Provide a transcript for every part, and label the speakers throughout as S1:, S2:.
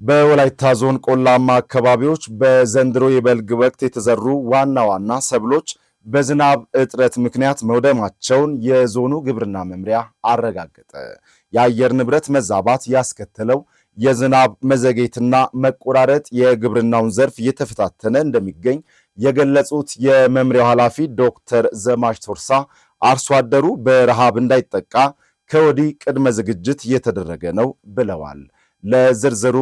S1: በወላይታ ዞን ቆላማ አካባቢዎች በዘንድሮ የበልግ ወቅት የተዘሩ ዋና ሰብሎች በዝናብ እጥረት ምክንያት መውደማቸውን የዞኑ ግብርና መምሪያ አረጋገጠ። የአየር ንብረት መዛባት ያስከተለው የዝናብ መዘግየትና መቆራረጥ የግብርናውን ዘርፍ እየተፈታተነ እንደሚገኝ የገለጹት የመምሪያው ኃላፊ ዶክተር ዘማች ቶርሳ አርሶ አደሩ በረሃብ እንዳይጠቃ ከወዲህ ቅድመ ዝግጅት እየተደረገ ነው ብለዋል። ለዝርዝሩ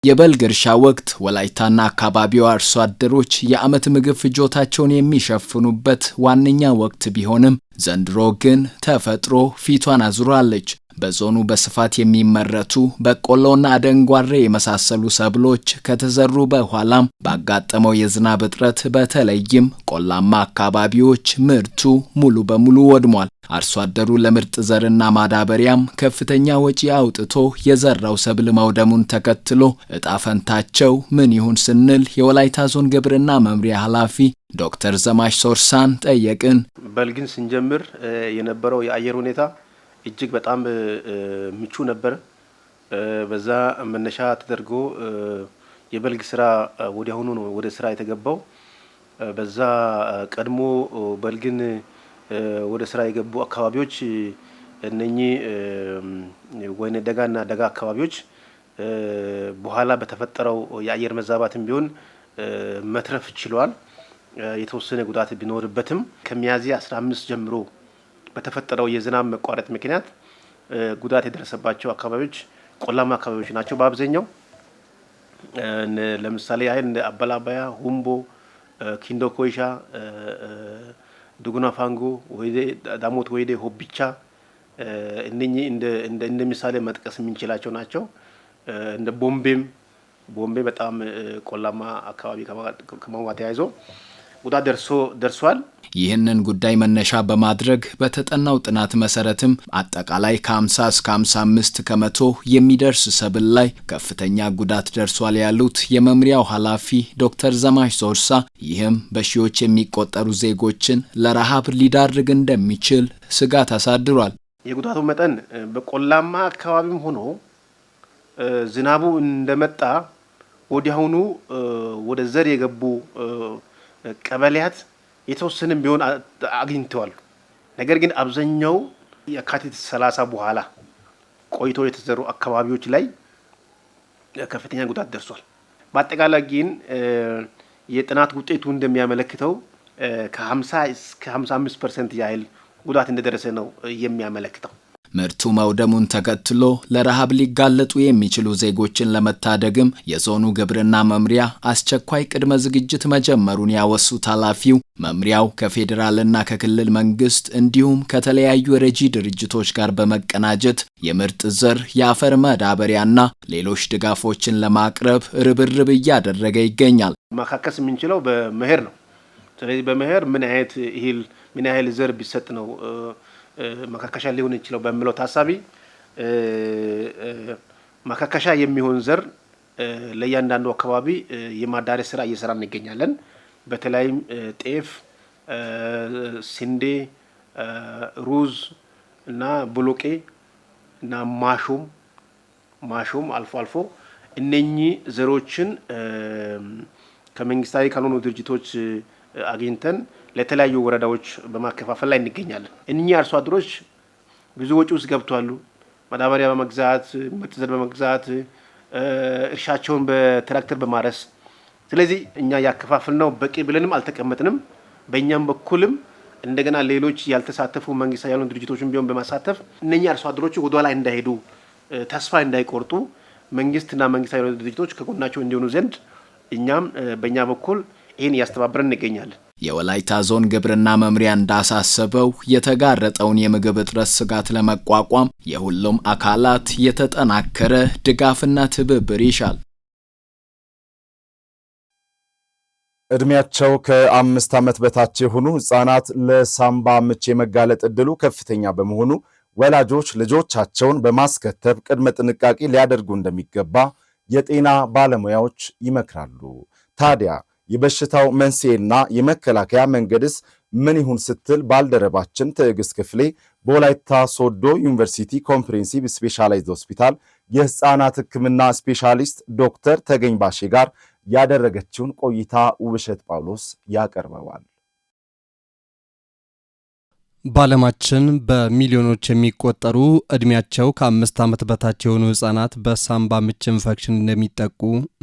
S2: የበልግ እርሻ ወቅት ወላይታና አካባቢው አርሶ አደሮች የዓመት ምግብ ፍጆታቸውን የሚሸፍኑበት ዋነኛ ወቅት ቢሆንም ዘንድሮ ግን ተፈጥሮ ፊቷን አዙራለች። በዞኑ በስፋት የሚመረቱ በቆሎና አደንጓሬ የመሳሰሉ ሰብሎች ከተዘሩ በኋላም ባጋጠመው የዝናብ እጥረት በተለይም ቆላማ አካባቢዎች ምርቱ ሙሉ በሙሉ ወድሟል። አርሶ አደሩ ለምርጥ ዘርና ማዳበሪያም ከፍተኛ ወጪ አውጥቶ የዘራው ሰብል መውደሙን ተከትሎ እጣ ፈንታቸው ምን ይሁን ስንል የወላይታ ዞን ግብርና መምሪያ ኃላፊ ዶክተር ዘማች ቶርሳን ጠየቅን።
S3: በልግን ስንጀምር የነበረው የአየር ሁኔታ እጅግ በጣም ምቹ ነበር። በዛ መነሻ ተደርጎ የበልግ ስራ ወዲያውኑ ነው ወደ ስራ የተገባው። በዛ ቀድሞ በልግን ወደ ስራ የገቡ አካባቢዎች እነኚህ ወይነ ደጋና ደጋ አካባቢዎች በኋላ በተፈጠረው የአየር መዛባትም ቢሆን መትረፍ ችለዋል። የተወሰነ ጉዳት ቢኖርበትም ከሚያዝያ 15 ጀምሮ በተፈጠረው የዝናብ መቋረጥ ምክንያት ጉዳት የደረሰባቸው አካባቢዎች ቆላማ አካባቢዎች ናቸው። በአብዛኛው ለምሳሌ ያህል እንደ አበላባያ፣ ሁምቦ፣ ኪንዶ ኮይሻ፣ ዱጉና ፋንጎ፣ ወይዴ ዳሞት፣ ወይዴ ሆቢቻ እነኚህ እንደ ምሳሌ መጥቀስ የምንችላቸው ናቸው። እንደ ቦምቤ በጣም ቆላማ አካባቢ ከመሆኑ ተያይዞ ጉዳት ደርሷል።
S2: ይህንን ጉዳይ መነሻ በማድረግ በተጠናው ጥናት መሰረትም አጠቃላይ ከ50 እስከ 55 ከመቶ የሚደርስ ሰብል ላይ ከፍተኛ ጉዳት ደርሷል ያሉት የመምሪያው ኃላፊ ዶክተር ዘማች ቶርሳ ይህም በሺዎች የሚቆጠሩ ዜጎችን ለረሃብ ሊዳርግ እንደሚችል ስጋት አሳድሯል።
S3: የጉዳቱ መጠን በቆላማ አካባቢም ሆኖ ዝናቡ እንደመጣ ወዲያውኑ ወደ ዘር የገቡ ቀበሌያት የተወሰነም ቢሆን አግኝተዋል። ነገር ግን አብዛኛው የካቲት 30 በኋላ ቆይቶ የተዘሩ አካባቢዎች ላይ ከፍተኛ ጉዳት ደርሷል። በአጠቃላይ ግን የጥናት ውጤቱ እንደሚያመለክተው ከ50 እስከ 55% ያህል ጉዳት እንደደረሰ ነው የሚያመለክተው።
S2: ምርቱ መውደሙን ተከትሎ ለረሃብ ሊጋለጡ የሚችሉ ዜጎችን ለመታደግም የዞኑ ግብርና መምሪያ አስቸኳይ ቅድመ ዝግጅት መጀመሩን ያወሱት ኃላፊው መምሪያው ከፌዴራልና ከክልል መንግስት እንዲሁም ከተለያዩ ረጂ ድርጅቶች ጋር በመቀናጀት የምርጥ ዘር፣ የአፈር ማዳበሪያና ሌሎች ድጋፎችን ለማቅረብ ርብርብ እያደረገ ይገኛል።
S3: ማካከስ የምንችለው በመኸር ነው። ስለዚህ በመኸር ምን ያህል ዘር ቢሰጥ ነው ማካካሻ ሊሆን ይችላል በሚለው ታሳቢ ማካካሻ የሚሆን ዘር ለእያንዳንዱ አካባቢ የማዳረስ ስራ እየሰራን እንገኛለን። በተለይም ጤፍ፣ ስንዴ፣ ሩዝ እና ቦሎቄ እና ማሾም አልፎ እነኚህ ዘሮችን ከመንግስታዊ ካልሆኑ ድርጅቶች አግኝተን ለተለያዩ ወረዳዎች በማከፋፈል ላይ እንገኛለን። እነኚህ አርሶ አደሮች ብዙ ወጪ ውስጥ ገብቷሉ። ማዳበሪያ በመግዛት፣ ምርጥ ዘር በመግዛት፣ እርሻቸውን በትራክተር በማረስ። ስለዚህ እኛ ያከፋፈልነው በቂ ብለንም አልተቀመጥንም። በእኛም በኩልም እንደገና ሌሎች ያልተሳተፉ መንግስታዊ ያልሆኑ ድርጅቶችን ቢሆን በማሳተፍ እነኚህ አርሶ አደሮች ወደ ኋላ እንዳይሄዱ፣ ተስፋ እንዳይቆርጡ መንግስትና መንግስታዊ ያልሆኑ ድርጅቶች ከጎናቸው እንዲሆኑ ዘንድ እኛም በእኛ በኩል ይህን እያስተባበረን እንገኛለን።
S2: የወላይታ ዞን ግብርና መምሪያ እንዳሳሰበው የተጋረጠውን የምግብ እጥረት ስጋት ለመቋቋም የሁሉም አካላት የተጠናከረ ድጋፍና ትብብር ይሻል።
S1: እድሜያቸው ከ5 ዓመት በታች የሆኑ ህፃናት ለሳምባ ምች የመጋለጥ እድሉ ከፍተኛ በመሆኑ ወላጆች ልጆቻቸውን በማስከተብ ቅድመ ጥንቃቄ ሊያደርጉ እንደሚገባ የጤና ባለሙያዎች ይመክራሉ። ታዲያ የበሽታው መንስኤና የመከላከያ መንገድስ ምን ይሁን ስትል ባልደረባችን ትዕግስት ክፍሌ በወላይታ ሶዶ ዩኒቨርሲቲ ኮምፕሬሄንሲቭ ስፔሻላይዝድ ሆስፒታል የህፃናት ህክምና ስፔሻሊስት ዶክተር ተገኝ ባሼ ጋር ያደረገችውን ቆይታ ውብሸት ጳውሎስ ያቀርበዋል።
S4: በዓለማችን በሚሊዮኖች የሚቆጠሩ እድሜያቸው ከ5 ዓመት በታች የሆኑ ህጻናት በሳምባ ምች ኢንፌክሽን እንደሚጠቁ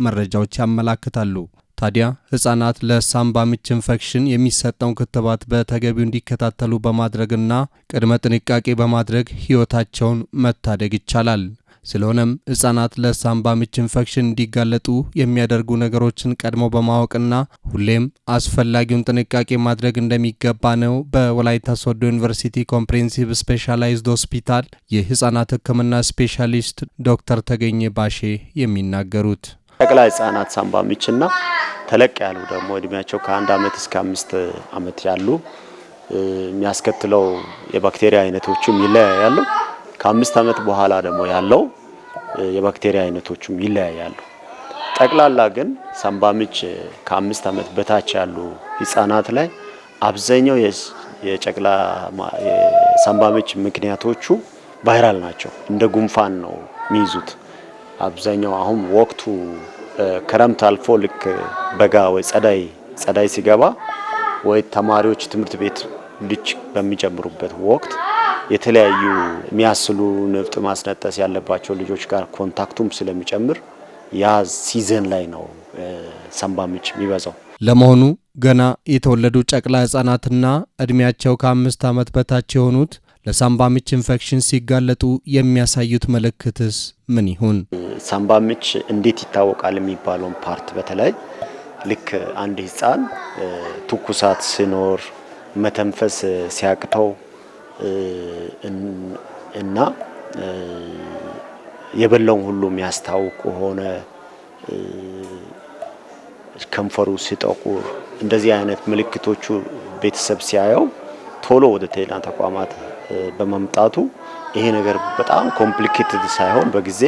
S4: መረጃዎች ያመላክታሉ። ታዲያ ህጻናት ለሳምባ ምች ኢንፌክሽን የሚሰጠውን ክትባት በተገቢው እንዲከታተሉ በማድረግና ቅድመ ጥንቃቄ በማድረግ ህይወታቸውን መታደግ ይቻላል። ስለሆነም ህጻናት ለሳምባ ምች ኢንፌክሽን እንዲጋለጡ የሚያደርጉ ነገሮችን ቀድሞ በማወቅና ሁሌም አስፈላጊውን ጥንቃቄ ማድረግ እንደሚገባ ነው በወላይታ ሶዶ ዩኒቨርሲቲ ኮምፕሬሄንሲቭ ስፔሻላይዝድ ሆስፒታል የህጻናት ህክምና ስፔሻሊስት ዶክተር ተገኘ ባሼ የሚናገሩት።
S5: ጨቅላ ህጻናት ሳምባ ምችና ተለቅ ያሉ ደግሞ እድሜያቸው ከ1 ዓመት እስከ 5 ዓመት ያሉ የሚያስከትለው የባክቴሪያ አይነቶችም ይለያያሉ። ከ5 ዓመት በኋላ ደግሞ ያለው የባክቴሪያ አይነቶችም ይለያያሉ። ጠቅላላ ግን ሳምባ ምች ከ5 ዓመት በታች ያሉ ህጻናት ላይ አብዛኛው የጨቅላ የሳምባ ምች ምክንያቶቹ ቫይራል ናቸው። እንደ ጉንፋን ነው የሚይዙት። አብዛኛው አሁን ወቅቱ ክረምት አልፎ ልክ በጋ ወይ ጸዳይ ሲገባ ወይ ተማሪዎች ትምህርት ቤት ልጅ በሚጀምሩበት ወቅት የተለያዩ የሚያስሉ ንፍጥ ማስነጠስ ያለባቸው ልጆች ጋር ኮንታክቱም ስለሚጨምር ያ ሲዘን ላይ ነው ሳምባ ምች የሚበዛው።
S4: ለመሆኑ ገና የተወለዱ ጨቅላ ህጻናትና እድሜያቸው ከ5 ዓመት በታች የሆኑት ለሳምባ ምች ኢንፌክሽን ሲጋለጡ የሚያሳዩት ምልክትስ ምን ይሁን?
S5: ሳምባ ምች እንዴት ይታወቃል የሚባለውን ፓርት በተለይ ልክ አንድ ህፃን ትኩሳት ሲኖር መተንፈስ ሲያቅተው እና የበላውን ሁሉ የሚያስታውቅ ሆነ ከንፈሩ ሲጠቁር እንደዚህ አይነት ምልክቶቹ ቤተሰብ ሲያየው ቶሎ ወደ ጤና ተቋማት በመምጣቱ ይሄ ነገር በጣም ኮምፕሊኬትድ ሳይሆን በጊዜ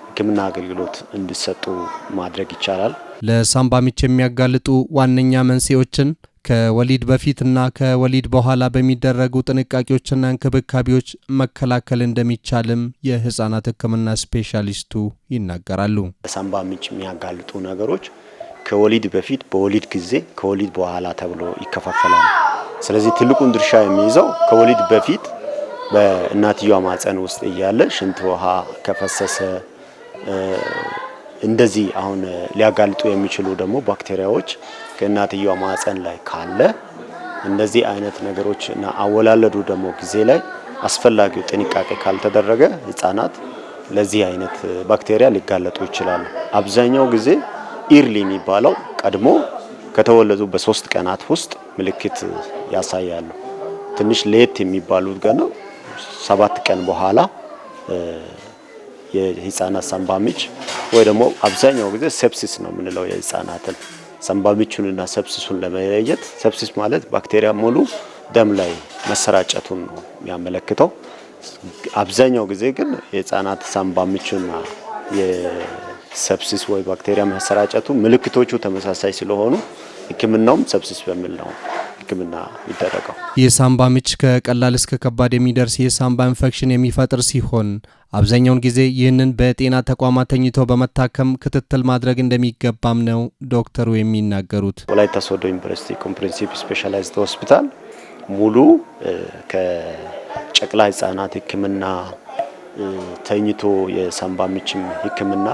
S5: ህክምና አገልግሎት እንዲሰጡ ማድረግ ይቻላል።
S4: ለሳምባ ምች የሚያጋልጡ ዋነኛ መንስኤዎችን ከወሊድ በፊትና ከወሊድ በኋላ በሚደረጉ ጥንቃቄዎችና እንክብካቤዎች መከላከል እንደሚቻልም የህፃናት ህክምና ስፔሻሊስቱ ይናገራሉ።
S5: ለሳምባ ምች የሚያጋልጡ ነገሮች ከወሊድ በፊት፣ በወሊድ ጊዜ፣ ከወሊድ በኋላ ተብሎ ይከፋፈላል። ስለዚህ ትልቁን ድርሻ የሚይዘው ከወሊድ በፊት በእናትየዋ ማህፀን ውስጥ እያለ ሽንት ውሃ ከፈሰሰ እንደዚህ አሁን ሊያጋልጡ የሚችሉ ደግሞ ባክቴሪያዎች ከእናትየዋ ማህፀን ላይ ካለ እንደዚህ አይነት ነገሮች እና አወላለዱ ደግሞ ጊዜ ላይ አስፈላጊው ጥንቃቄ ካልተደረገ ህፃናት ለዚህ አይነት ባክቴሪያ ሊጋለጡ ይችላሉ። አብዛኛው ጊዜ ኢርሊ የሚባለው ቀድሞ ከተወለዱ በ3 ቀናት ውስጥ ምልክት ያሳያሉ። ትንሽ ሌት የሚባሉት ገና 7 ቀን በኋላ የህፃናት ሳምባ ምች ወይ ደግሞ አብዛኛው ጊዜ ሴፕሲስ ነው የምንለው የህፃናትን ሳምባ ምቹንና ሴፕሲሱን ለመለየት። ሴፕሲስ ማለት ባክቴሪያ ሙሉ ደም ላይ መሰራጨቱን ነው የሚያመለክተው። አብዛኛው ጊዜ ግን የህፃናት ሳምባ ምቹና የሴፕሲስ ወይ ባክቴሪያ መሰራጨቱ ምልክቶቹ ተመሳሳይ ስለሆኑ ህክምናውም ሴፕሲስ በሚል ነው ህክምና ይደረጋል።
S4: የሳምባ ምች ከቀላል እስከ ከባድ የሚደርስ የሳምባ ኢንፌክሽን የሚፈጥር ሲሆን አብዛኛውን ጊዜ ይህንን በጤና ተቋማት ተኝቶ በመታከም ክትትል ማድረግ እንደሚገባም ነው ዶክተሩ የሚናገሩት።
S5: ወላይታ ሶዶ ዩኒቨርሲቲ ኮምፕሬሄንሲቭ ስፔሻላይዝድ ሆስፒታል ሙሉ ከጨቅላ ህጻናት ህክምና ተኝቶ የሳምባ ምች ህክምና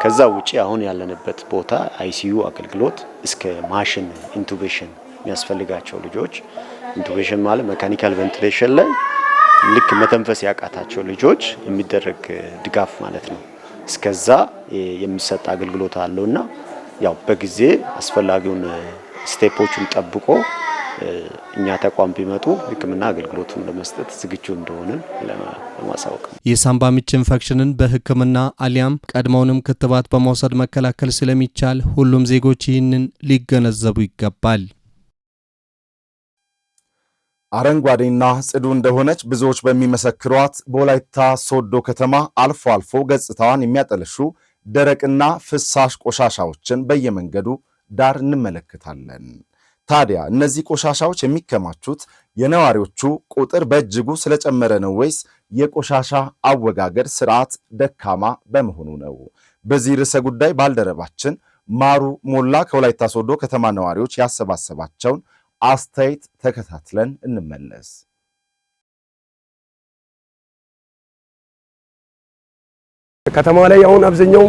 S5: ከዛ ውጪ አሁን ያለንበት ቦታ አይሲዩ አገልግሎት እስከ ማሽን ኢንቱቤሽን የሚያስፈልጋቸው ልጆች ኢንቱቤሽን ማለት ሜካኒካል ቬንቲሌሽን ላይ ልክ መተንፈስ ያቃታቸው ልጆች የሚደረግ ድጋፍ ማለት ነው። እስከዛ የሚሰጥ አገልግሎት አለውና ያው በጊዜ አስፈላጊውን ስቴፖቹን ጠብቆ እኛ ተቋም ቢመጡ ህክምና አገልግሎቱን ለመስጠት ዝግጁ እንደሆነ ለማሳወቅ።
S4: የሳምባ ምች ኢንፌክሽንን በህክምና አሊያም ቀድሞውንም ክትባት በመውሰድ መከላከል ስለሚቻል ሁሉም ዜጎች ይህንን ሊገነዘቡ ይገባል።
S1: አረንጓዴና ጽዱ እንደሆነች ብዙዎች በሚመሰክሯት በወላይታ ሶዶ ከተማ አልፎ አልፎ ገጽታዋን የሚያጠለሹ ደረቅና ፍሳሽ ቆሻሻዎችን በየመንገዱ ዳር እንመለከታለን። ታዲያ እነዚህ ቆሻሻዎች የሚከማቹት የነዋሪዎቹ ቁጥር በእጅጉ ስለጨመረ ነው ወይስ የቆሻሻ አወጋገድ ስርዓት ደካማ በመሆኑ ነው። በዚህ ርዕሰ ጉዳይ ባልደረባችን ማሩ ሞላ ከወላይታ ሶዶ ከተማ ነዋሪዎች ያሰባሰባቸውን አስተያየት ተከታትለን እንመለስ።
S6: ከተማ ላይ አሁን አብዛኛው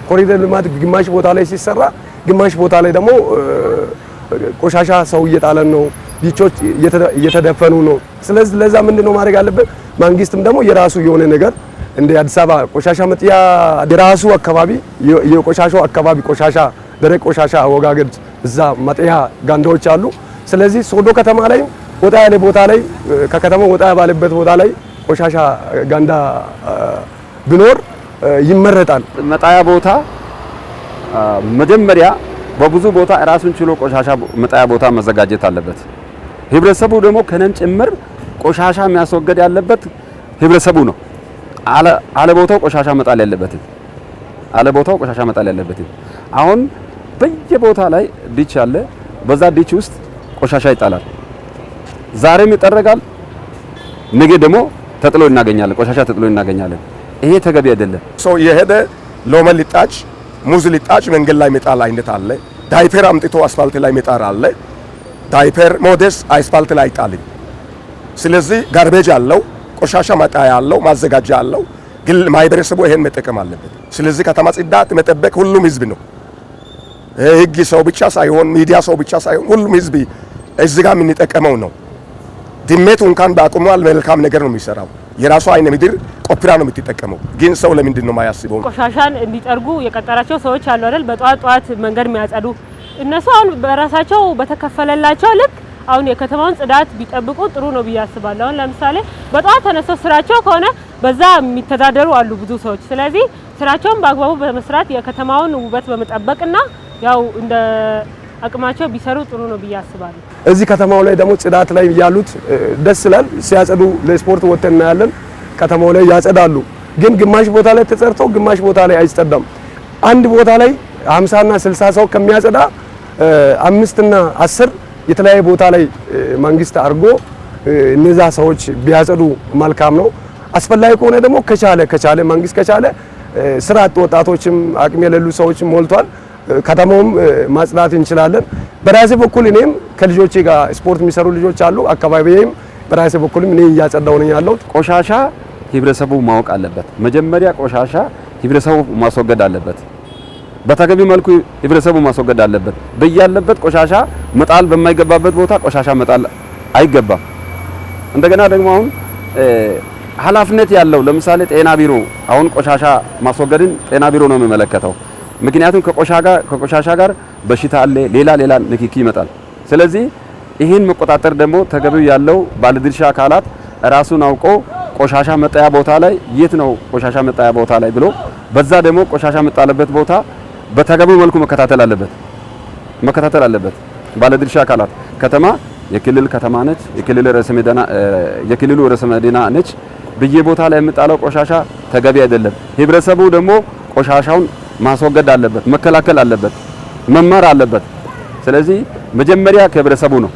S6: ኮሪደር ልማት ግማሽ ቦታ ላይ ሲሰራ፣ ግማሽ ቦታ ላይ ደግሞ ቆሻሻ ሰው እየጣለን ነው፣ ቢቾች እየተደፈኑ ነው። ስለዚህ ለዛ ምንድነው ማድረግ አለበት? መንግስትም ደግሞ የራሱ የሆነ ነገር እንደ አዲስ አበባ ቆሻሻ መጥያ የራሱ አካባቢ የቆሻሻው አካባቢ ቆሻሻ ደረቅ ቆሻሻ አወጋገድ እዛ መጥያ ጋንዳዎች አሉ። ስለዚህ ሶዶ ከተማ ላይ ወጣ ያለ ቦታ ላይ ከከተማው ወጣ ባለበት ቦታ ላይ ቆሻሻ ጋንዳ ቢኖር ይመረጣል።
S7: መጣያ ቦታ መጀመሪያ በብዙ ቦታ ራሱን ችሎ ቆሻሻ መጣያ ቦታ መዘጋጀት አለበት። ህብረተሰቡ ደግሞ ከነም ጭምር ቆሻሻ የሚያስወገድ ያለበት ህብረተሰቡ ነው። አለ ቦታው ቆሻሻ መጣል ያለበት ቆሻሻ መጣል ያለበት። አሁን በየቦታ ላይ ዲች አለ። በዛ ዲች ውስጥ ቆሻሻ ይጣላል። ዛሬም ይጠረጋል፣ ነገ ደግሞ ተጥሎ እናገኛለን። ቆሻሻ ተጥሎ እናገኛለን። ይሄ ተገቢ አይደለም።
S8: ሰው የሄደ ሎሚ ሊጣጭ፣ ሙዝ ሊጣጭ መንገድ ላይ መጣል አይነት አለ። ዳይፐር አምጥቶ አስፋልት ላይ መጣል አለ። ዳይፐር ሞዴስ አስፋልት ላይ አይጣልም። ስለዚህ ጋርቤጅ አለው፣ ቆሻሻ መጣያ አለው፣ ማዘጋጃ አለው። ግን ማህበረሰቡ ይሄን መጠቀም አለበት። ስለዚህ ከተማ ጽዳት መጠበቅ ሁሉም ህዝብ ነው። ህግ ሰው ብቻ ሳይሆን ሚዲያ ሰው ብቻ ሳይሆን ሁሉም ህዝብ እዚህ ጋር የምንጠቀመው ነው። ድመቱ እንኳን በአቅሟል መልካም ነገር ነው የሚሰራው። የራሱ አይነ ምድር ቆፕራ ነው የምትጠቀመው። ግን ሰው ለምንድን ነው የማያስበው?
S9: ቆሻሻን እንዲጠርጉ የቀጠራቸው ሰዎች አሉ አይደል? በጧት መንገድ የሚያጸዱ እነሱ አሁን በራሳቸው በተከፈለላቸው ልክ አሁን የከተማውን ጽዳት ቢጠብቁ ጥሩ ነው ብዬ አስባለሁ። አሁን ለምሳሌ በጧት ተነስተው ስራቸው ከሆነ በዛ የሚተዳደሩ አሉ ብዙ ሰዎች። ስለዚህ ስራቸውን በአግባቡ በመስራት የከተማውን ውበት በመጠበቅና ያው እንደ አቅማቸው ቢሰሩ ጥሩ ነው ብዬ አስባለሁ።
S6: እዚህ ከተማው ላይ ደግሞ ጽዳት ላይ ያሉት ደስ ይላል። ሲያጸዱ ለስፖርት ወጥተን እናያለን። ከተማው ላይ ያጸዳሉ። ግን ግማሽ ቦታ ላይ ተጸድተው ግማሽ ቦታ ላይ አይጸዳም። አንድ ቦታ ላይ 50 እና 60 ሰው ከሚያጸዳ 5 እና 10 የተለያየ ቦታ ላይ መንግስት አድርጎ እነዛ ሰዎች ቢያጸዱ መልካም ነው። አስፈላጊ ከሆነ ደግሞ ከቻለ መንግስት ከቻለ ስራ አጥ ወጣቶችም አቅም የሌሉ ሰዎችም ሞልቷል። ከተማውም ማጽዳት እንችላለን። በራሴ በኩል እኔም ከልጆቼ ጋር ስፖርት የሚሰሩ ልጆች አሉ። አካባቢዬም በራሴ በኩልም እኔ እያጸዳው ነኝ ያለው።
S7: ቆሻሻ ህብረተሰቡ ማወቅ አለበት። መጀመሪያ ቆሻሻ ህብረተሰቡ ማስወገድ አለበት። በተገቢ መልኩ ህብረተሰቡ ማስወገድ አለበት። በያለበት ቆሻሻ መጣል በማይገባበት ቦታ ቆሻሻ መጣል አይገባም። እንደገና ደግሞ አሁን ኃላፊነት ያለው ለምሳሌ ጤና ቢሮ አሁን ቆሻሻ ማስወገድን ጤና ቢሮ ነው የሚመለከተው። ምክንያቱም ከቆሻሻ ጋር በሽታ አለ፣ ሌላ ንክኪ ይመጣል። ስለዚህ ይህን መቆጣጠር ደግሞ ተገቢው ያለው ባለድርሻ አካላት ራሱን አውቆ ቆሻሻ መጣያ ቦታ ላይ የት ነው ቆሻሻ መጣያ ቦታ ላይ ብሎ በዛ ደግሞ ቆሻሻ መጣለበት ቦታ በተገቢው መልኩ መከታተል አለበት። ባለድርሻ አካላት ከተማ የክልል ከተማ ነች፣ የክልሉ ርዕሰ መዲና ነች። በየቦታ ላይ የምጣለው ቆሻሻ ተገቢ አይደለም። ህብረተሰቡ ደግሞ ቆሻሻውን ማስወገድ አለበት፣ መከላከል አለበት፣ መማር አለበት። ስለዚህ መጀመሪያ ከህብረተሰቡ ነው።